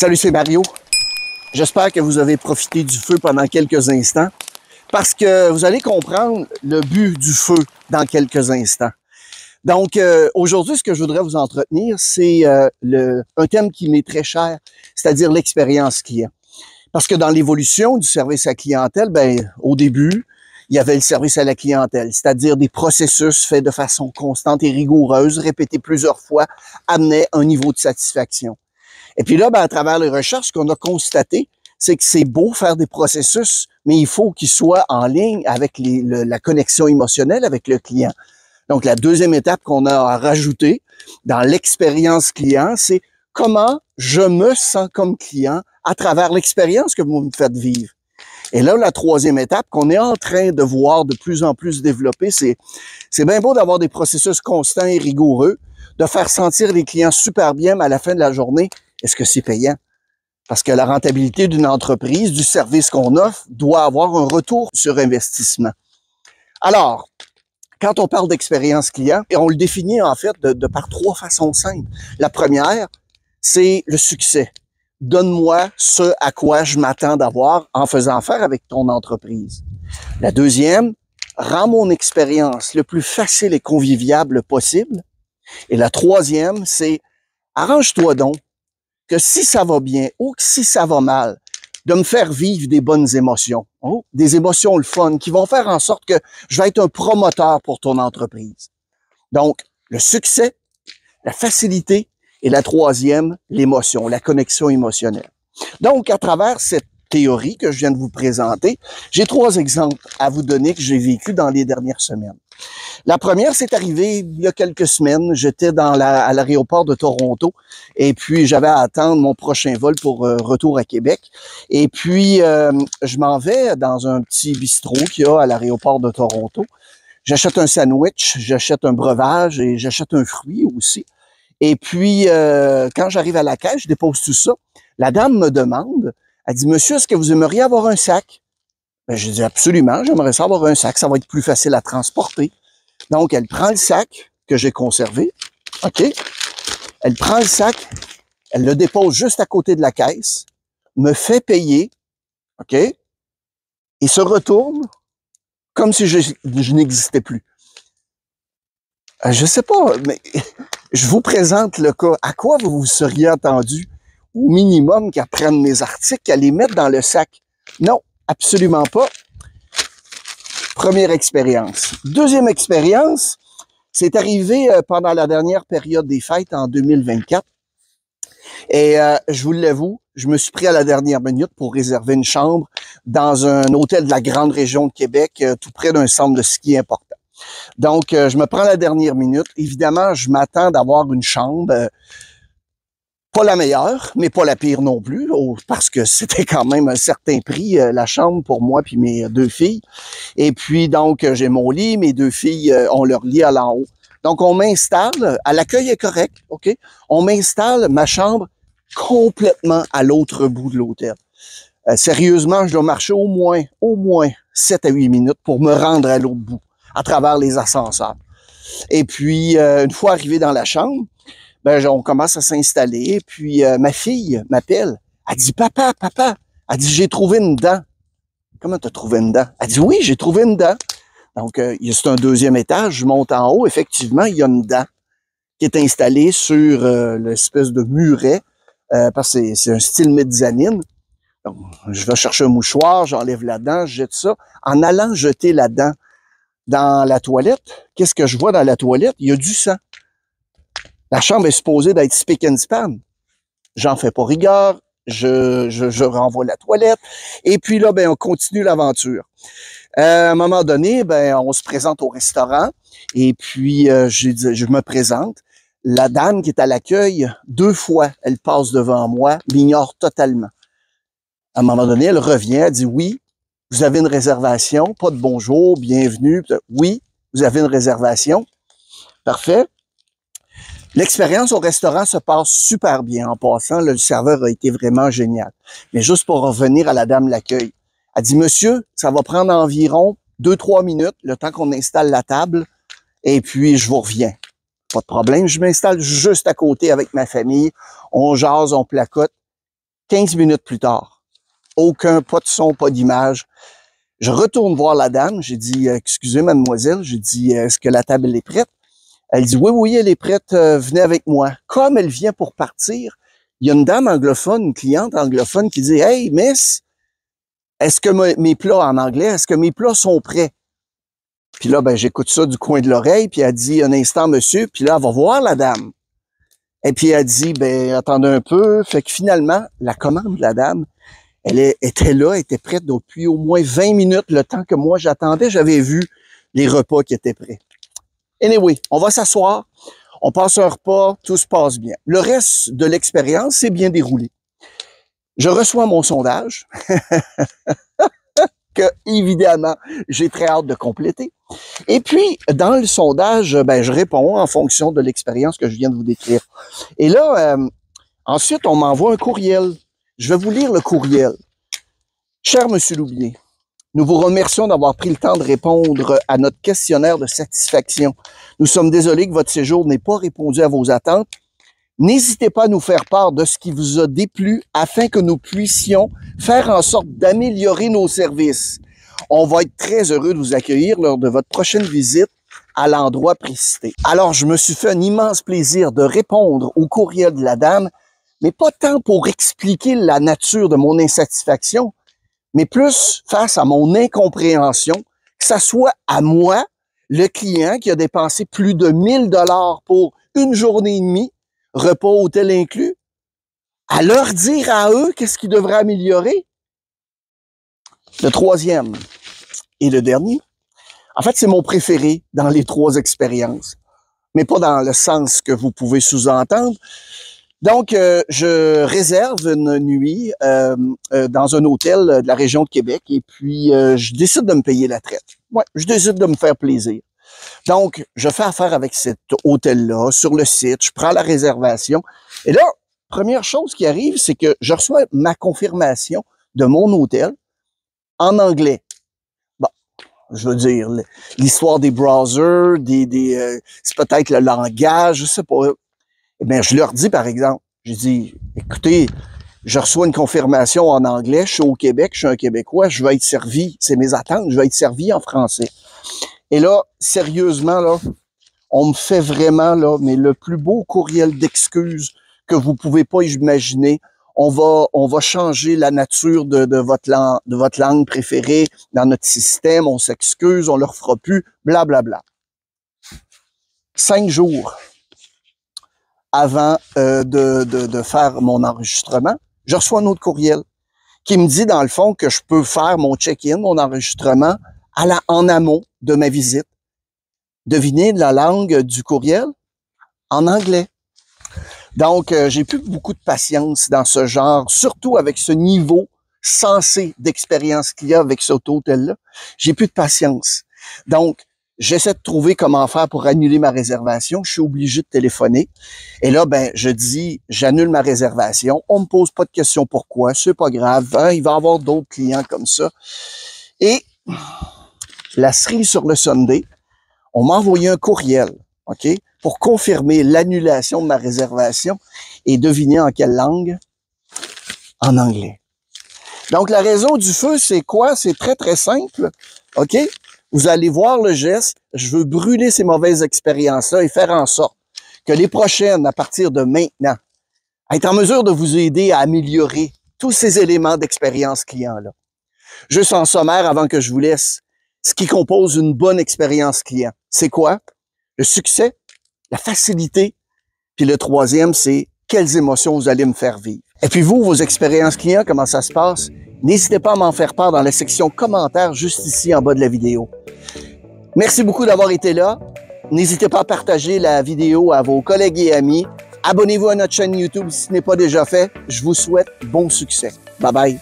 Salut, c'est Mario. J'espère que vous avez profité du feu pendant quelques instants parce que vous allez comprendre le but du feu dans quelques instants. Donc, aujourd'hui, ce que je voudrais vous entretenir, c'est un thème qui m'est très cher, c'est-à-dire l'expérience client. Parce que dans l'évolution du service à clientèle, au début, il y avait le service à la clientèle, c'est-à-dire des processus faits de façon constante et rigoureuse, répétés plusieurs fois, amenaient un niveau de satisfaction. Et puis là, à travers les recherches, ce qu'on a constaté, c'est que c'est beau faire des processus, mais il faut qu'ils soient en ligne avec la connexion émotionnelle avec le client. Donc, la deuxième étape qu'on a rajoutée dans l'expérience client, c'est comment je me sens comme client à travers l'expérience que vous me faites vivre. Et là, la troisième étape qu'on est en train de voir de plus en plus développer, c'est bien beau d'avoir des processus constants et rigoureux, de faire sentir les clients super bien, mais à la fin de la journée, est-ce que c'est payant? Parce que la rentabilité d'une entreprise, du service qu'on offre, doit avoir un retour sur investissement. Alors, quand on parle d'expérience client, on le définit en fait de par trois façons simples. La première, c'est le succès. Donne-moi ce à quoi je m'attends d'avoir en faisant affaire avec ton entreprise. La deuxième, rends mon expérience le plus facile et conviviable possible. Et la troisième, c'est arrange-toi donc que si ça va bien ou que si ça va mal, de me faire vivre des bonnes émotions, des émotions le fun, qui vont faire en sorte que je vais être un promoteur pour ton entreprise. Donc, le succès, la facilité et la troisième, l'émotion, la connexion émotionnelle. Donc, à travers cette théorie que je viens de vous présenter, j'ai trois exemples à vous donner que j'ai vécu dans les dernières semaines. La première, c'est arrivé il y a quelques semaines. J'étais à l'aéroport de Toronto et puis j'avais à attendre mon prochain vol pour retour à Québec. Et puis, je m'en vais dans un petit bistrot qu'il y a à l'aéroport de Toronto. J'achète un sandwich, j'achète un breuvage et j'achète un fruit aussi. Et puis, quand j'arrive à la caisse, je dépose tout ça. La dame me demande, elle dit, « Monsieur, est-ce que vous aimeriez avoir un sac? » Je dis, « Absolument, j'aimerais ça avoir un sac, ça va être plus facile à transporter. » Donc, elle prend le sac que j'ai conservé, OK? Elle prend le sac, elle le dépose juste à côté de la caisse, me fait payer, OK? Et se retourne comme si je n'existais plus. Je sais pas, mais je vous présente le cas. À quoi vous vous seriez attendu, au minimum, qu'elle prenne mes articles, qu'elle les mette dans le sac? Non, absolument pas. Première expérience. Deuxième expérience, c'est arrivé pendant la dernière période des fêtes en 2024. Et je vous l'avoue, je me suis pris à la dernière minute pour réserver une chambre dans un hôtel de la grande région de Québec, tout près d'un centre de ski important. Donc, je me prends à la dernière minute. Évidemment, je m'attends d'avoir une chambre, pas la meilleure, mais pas la pire non plus, parce que c'était quand même un certain prix, la chambre pour moi puis mes deux filles. Et puis, donc, j'ai mon lit, mes deux filles ont leur lit à l'en haut. Donc, on m'installe, à l'accueil est correct, OK? On m'installe ma chambre complètement à l'autre bout de l'hôtel. Sérieusement, je dois marcher au moins 7 à 8 minutes pour me rendre à l'autre bout, à travers les ascenseurs. Et puis, une fois arrivé dans la chambre, on commence à s'installer. Puis, ma fille m'appelle. Elle dit, papa, elle dit, j'ai trouvé une dent. Comment t'as trouvé une dent? Elle dit, oui, j'ai trouvé une dent. Donc, c'est un deuxième étage, je monte en haut. Effectivement, il y a une dent qui est installée sur l'espèce de muret, parce que c'est un style mezzanine. Donc, je vais chercher un mouchoir, j'enlève la dent, je jette ça. En allant jeter la dent dans la toilette, qu'est-ce que je vois dans la toilette? Il y a du sang. La chambre est supposée d'être spick and span. J'en fais pas rigueur, je renvoie la toilette. Et puis là, on continue l'aventure. À un moment donné, on se présente au restaurant. Et puis, je me présente. La dame qui est à l'accueil, 2 fois, elle passe devant moi, m'ignore totalement. À un moment donné, elle revient, elle dit, oui, vous avez une réservation, pas de bonjour, bienvenue. Oui, vous avez une réservation. Parfait. L'expérience au restaurant se passe super bien. En passant, le serveur a été vraiment génial. Mais juste pour revenir à la dame de l'accueil, elle dit, monsieur, ça va prendre environ 2-3 minutes, le temps qu'on installe la table, et puis je vous reviens. Pas de problème, je m'installe juste à côté avec ma famille. On jase, on placote. 15 minutes plus tard, aucun, pas de son, pas d'image. Je retourne voir la dame. J'ai dit, excusez mademoiselle, j'ai dit, est-ce que la table est prête? Elle dit, oui, oui, elle est prête, venez avec moi. Comme elle vient pour partir, il y a une dame anglophone, une cliente anglophone qui dit, hey, miss, est-ce que mes plats en anglais, est-ce que mes plats sont prêts? Puis là, ben, j'écoute ça du coin de l'oreille, puis elle dit, un instant, monsieur, puis là, elle va voir la dame. Et puis elle dit, ben, attendez un peu. Fait que finalement, la commande de la dame, était là, était prête depuis au moins 20 minutes, le temps que moi j'attendais. J'avais vu les repas qui étaient prêts. Anyway, on va s'asseoir, on passe un repas, tout se passe bien. Le reste de l'expérience s'est bien déroulé. Je reçois mon sondage, que évidemment, j'ai très hâte de compléter. Et puis, dans le sondage, ben, je réponds en fonction de l'expérience que je viens de vous décrire. Et là, ensuite, on m'envoie un courriel. Je vais vous lire le courriel. Cher Monsieur Loubier, nous vous remercions d'avoir pris le temps de répondre à notre questionnaire de satisfaction. Nous sommes désolés que votre séjour n'ait pas répondu à vos attentes. N'hésitez pas à nous faire part de ce qui vous a déplu afin que nous puissions faire en sorte d'améliorer nos services. On va être très heureux de vous accueillir lors de votre prochaine visite à l'endroit précité. Alors, je me suis fait un immense plaisir de répondre au courriel de la dame, mais pas tant pour expliquer la nature de mon insatisfaction, mais plus face à mon incompréhension, que ça soit à moi, le client qui a dépensé plus de 1000 $ pour une journée et demie, repas, hôtel inclus, à leur dire à eux qu'est-ce qu'ils devraient améliorer. Le troisième et le dernier, en fait, c'est mon préféré dans les trois expériences, mais pas dans le sens que vous pouvez sous-entendre. Donc, je réserve une nuit dans un hôtel de la région de Québec et puis je décide de me payer la traite. Ouais, je décide de me faire plaisir. Donc, je fais affaire avec cet hôtel-là sur le site, je prends la réservation. Et là, première chose qui arrive, c'est que je reçois ma confirmation de mon hôtel en anglais. Bon, je veux dire, l'histoire des browsers, c'est peut-être le langage, je sais pas. Eh bien, je leur dis, par exemple, je dis, écoutez, je reçois une confirmation en anglais, je suis au Québec, je suis un Québécois, je vais être servi, c'est mes attentes, je vais être servi en français. Et là, sérieusement, là, on me fait vraiment, là, mais le plus beau courriel d'excuses que vous pouvez pas imaginer. On va changer la nature de votre langue préférée dans notre système, on s'excuse, on le refera plus, blablabla. 5 jours avant de faire mon enregistrement, je reçois un autre courriel qui me dit, dans le fond, que je peux faire mon check-in, mon enregistrement, en amont de ma visite. Devinez la langue du courriel? En anglais. Donc, j'ai plus beaucoup de patience dans ce genre, surtout avec ce niveau sensé d'expérience qu'il y a avec cet hôtel-là. J'ai plus de patience. Donc, j'essaie de trouver comment faire pour annuler ma réservation. Je suis obligé de téléphoner. Et là, ben, je dis, j'annule ma réservation. On me pose pas de questions pourquoi. C'est pas grave. Hein, il va y avoir d'autres clients comme ça. Et la cerise sur le sundae, on m'a envoyé un courriel, OK, pour confirmer l'annulation de ma réservation. Et devinez en quelle langue? En anglais. Donc, la raison du feu, c'est quoi? C'est très, très simple, OK? Vous allez voir le geste. Je veux brûler ces mauvaises expériences-là et faire en sorte que les prochaines, à partir de maintenant, être en mesure de vous aider à améliorer tous ces éléments d'expérience client-là. Juste en sommaire, avant que je vous laisse, ce qui compose une bonne expérience client, c'est quoi? Le succès, la facilité, puis le troisième, c'est quelles émotions vous allez me faire vivre. Et puis vous, vos expériences clients, comment ça se passe? N'hésitez pas à m'en faire part dans la section commentaires juste ici en bas de la vidéo. Merci beaucoup d'avoir été là. N'hésitez pas à partager la vidéo à vos collègues et amis. Abonnez-vous à notre chaîne YouTube si ce n'est pas déjà fait. Je vous souhaite bon succès. Bye bye.